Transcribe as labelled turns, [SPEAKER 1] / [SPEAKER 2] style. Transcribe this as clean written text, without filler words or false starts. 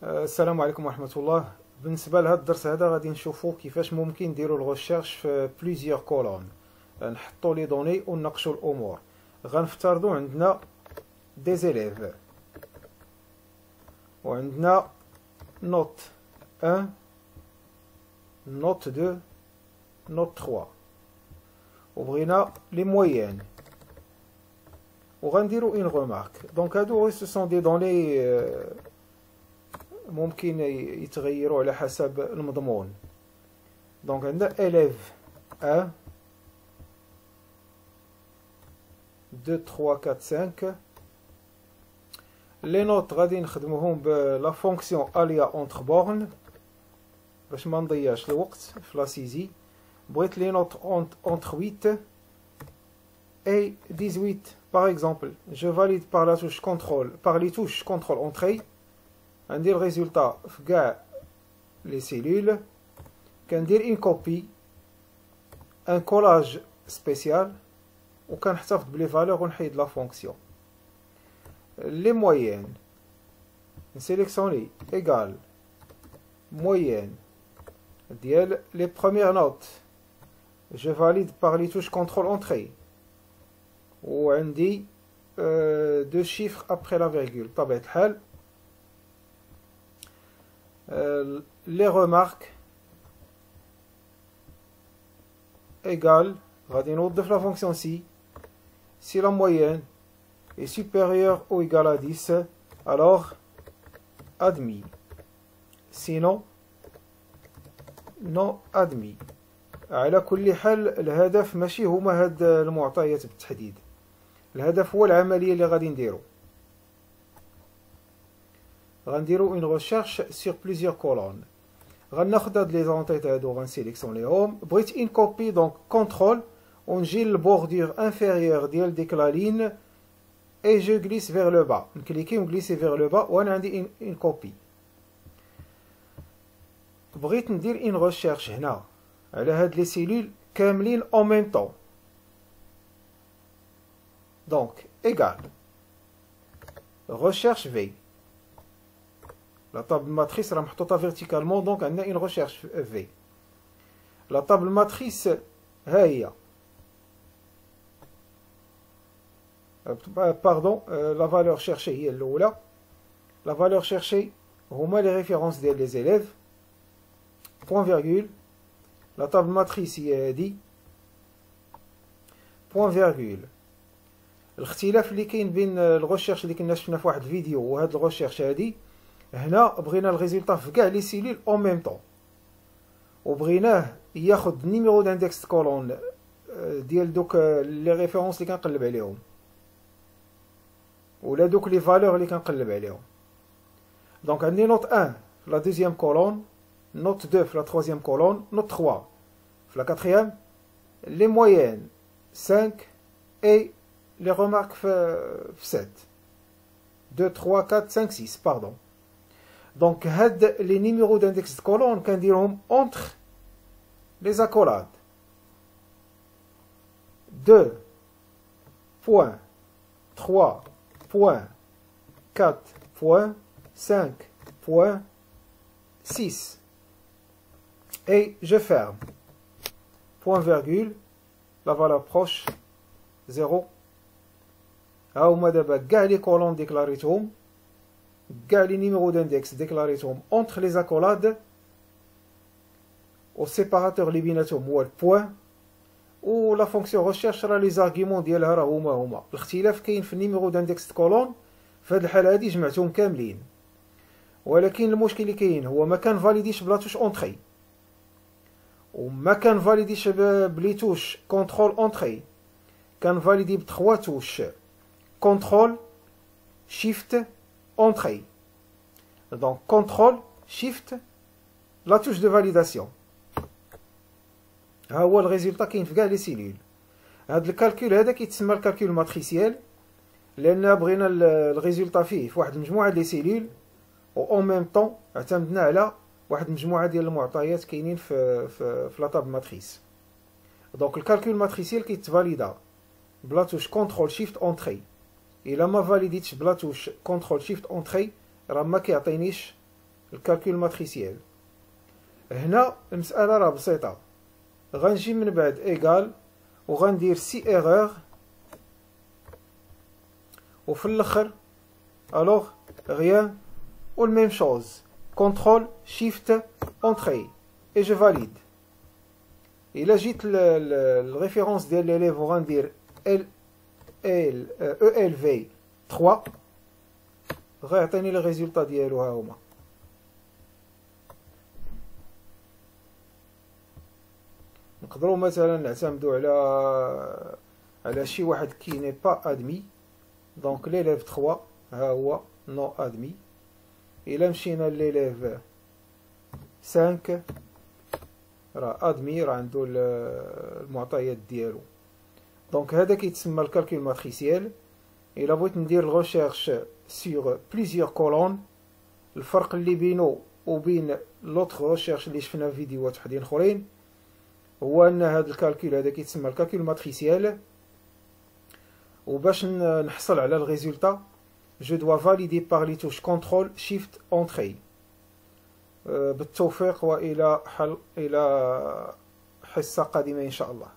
[SPEAKER 1] السلام عليكم ورحمة الله. بالنسبة لهذا الدرس هذا غادي نشوفوا كيفاش ممكن نديروا الغوشيرش في بليزيور كولون، نحطوا لي دوني ونناقشوا الامور. غنفترضوا عندنا دي زيليف وعندنا نوت 1 نوت 2 نوت 3 وبغينا لي مويان وغنديروا اون غومارك. دونك هادو سو سون دي دوني ممكن يتغيروا على حسب المضمون. دونك عندنا élève 1 2 3 4 5. لي نوت غادي نخدموهم بلا فونكسيون اليا اونتر بورن باش ما نضيعش الوقت في لاسيزي. بغيت لي نوت entre 8 et 18 par exemple. Je valide par la touche contrôle, par les touches contrôle entrée. ندير الريزولتا في كاع لي سيلول، كندير ان كوبي ان كولاج سبيسيال وكنحتفظ بلي فالور ونحيد لا فونكسيون. لي مويان نسيليكسيوني ايغال مويان ديال لي بروميير نوت. جو فاليد باغ لي توش كونترول اونتري وعندي دو شيفر ابري لا فيرغول بطبيعة الحال. les remarques égale غادي نوظف la fonction si la moyenne est supérieure ou égale à 10 alors admis, sinon non admis. على كل حال الهدف ماشي هما هاد المعطيات بالتحديد، الهدف هو العملية اللي غادي نديرو. غنديرو اون ريشيرش سور بليزيور كولون. غناخد هاد لي زونطيط هادو غنسيليكسيونيهم. بغيت اون كوبي دونك كونترول ونجي للبوردور انفيريور ديال ديك لا لين اي جو غليس فيغ لو با، نكليكي ونغليسي فيغ لو با وانا عندي اون كوبي. بغيت ندير اون ريشيرش هنا على هاد لي سيلول كاملين اون ميم طون. دونك ايغال ريشيرش في la table matrice est محطوطة verticalement, donc on a une recherche V. La table matrice هي pardon, la valeur cherchée هي الأولى. La valeur cherchée هما les références ديال les élèves. Point virgule. La table matrice هي هادي. Point virgule. الاختلاف اللي كاين بين الغوشيرش اللي كنا شفنا في واحد الفيديو وهاد الغوشيرش هادي، هنا بغينا الريزولتا في كاع لي سيلول اون ميم طون وبغيناه ياخد نيميرو داندكس كولون ديال دوك لي ريفيرونس اللي كنقلب عليهم ولا دوك لي فالور اللي كنقلب عليهم. دونك عندي نوت 1 في لا دوزيام كولون، نوت 2 في لا تروزيام كولون، نوت 3 في لا كاتريام، لي مويان 5 اي لي رومارك في 7 2 3 4 5 6 باردون. دونك هاد لي نيميرو داندكس د كولون كنديرهم اونتر لي زاكولاد 2 بوان 3 بوان 4 بوان 5 بوان 6 et je ferme. Point virgule, la valeur proche 0. ها هما دابا كاع لي كولون ديكلاريتهم، كاع لي نيميرو داندكس ديكلاريتهم اونتر لي زاكولاد، و السيباراتور اللي بيناتهم هو البوان، و لا فونكسيون ريشيرش راه لي زارغيمون ديالها راه هما. الاختلاف كاين في النيميرو داندكس كولون. في هاد الحاله هادي جمعتهم كاملين، ولكن المشكل اللي كاين هو ما كان فاليديش بلا توش اونتري وما كان فاليديش بلي توش كونترول اونتري، كان فاليدي بتخوا توش contrôle, shift, entrée. Donc contrôle, shift, la touche de validation. ها هو الريزولتا كاين في كاع لي سيلول. هاد الكالكول هذا كيتسمى الكالكول ماتريسيال لان بغينا الريزولتا فيه في واحد المجموعه ديال لي سيلول و اون ميم طون اعتمدنا على واحد المجموعه ديال المعطيات كاينين في لا طاب ماتريس. دونك الكالكول ماتريسيال كيتفاليدا بلا توش كونترول شيفت اونتري. الا ما فاليديتش بلا توش كونترول شيفت اونتري راه ما كيعطينيش الكالكول ماتريسيال. هنا المسألة راه بسيطة، غنجي من بعد إيكال وغندير سي إيغور، وفي الآخر ألوغ غيان و الميم شوز كونترول شيفت أونتري إي جو فاليد. إلا جيت الريفيرونس ديال ليليف وغندير ال في 3 غيعطيني لي ريزولطا ديالو ها هما. نقدروا مثلا نعتمدوا على شي واحد كي ني با ادمي، دونك ليليف 3 ها هو نو ادمي. الا مشينا ليليف 5 راه ادمي، راه عنده المعطيات ديالو. دونك هذا كيتسمى الكالكول ماتريسيال. الا بغيت ندير الغوشيرش سور بليزيور كولون، الفرق اللي بينه وبين لوطخ غوشيرش اللي شفنا في فيديوهات وحدين اخرين هو ان هذا الكالكول هذا كيتسمى الكالكول ماتريسيال. وباش نحصل على الريزولطا جو دوا فاليدي باغ لي توش كونترول شيفت اونتري. بالتوفيق والى حصة قادمة ان شاء الله.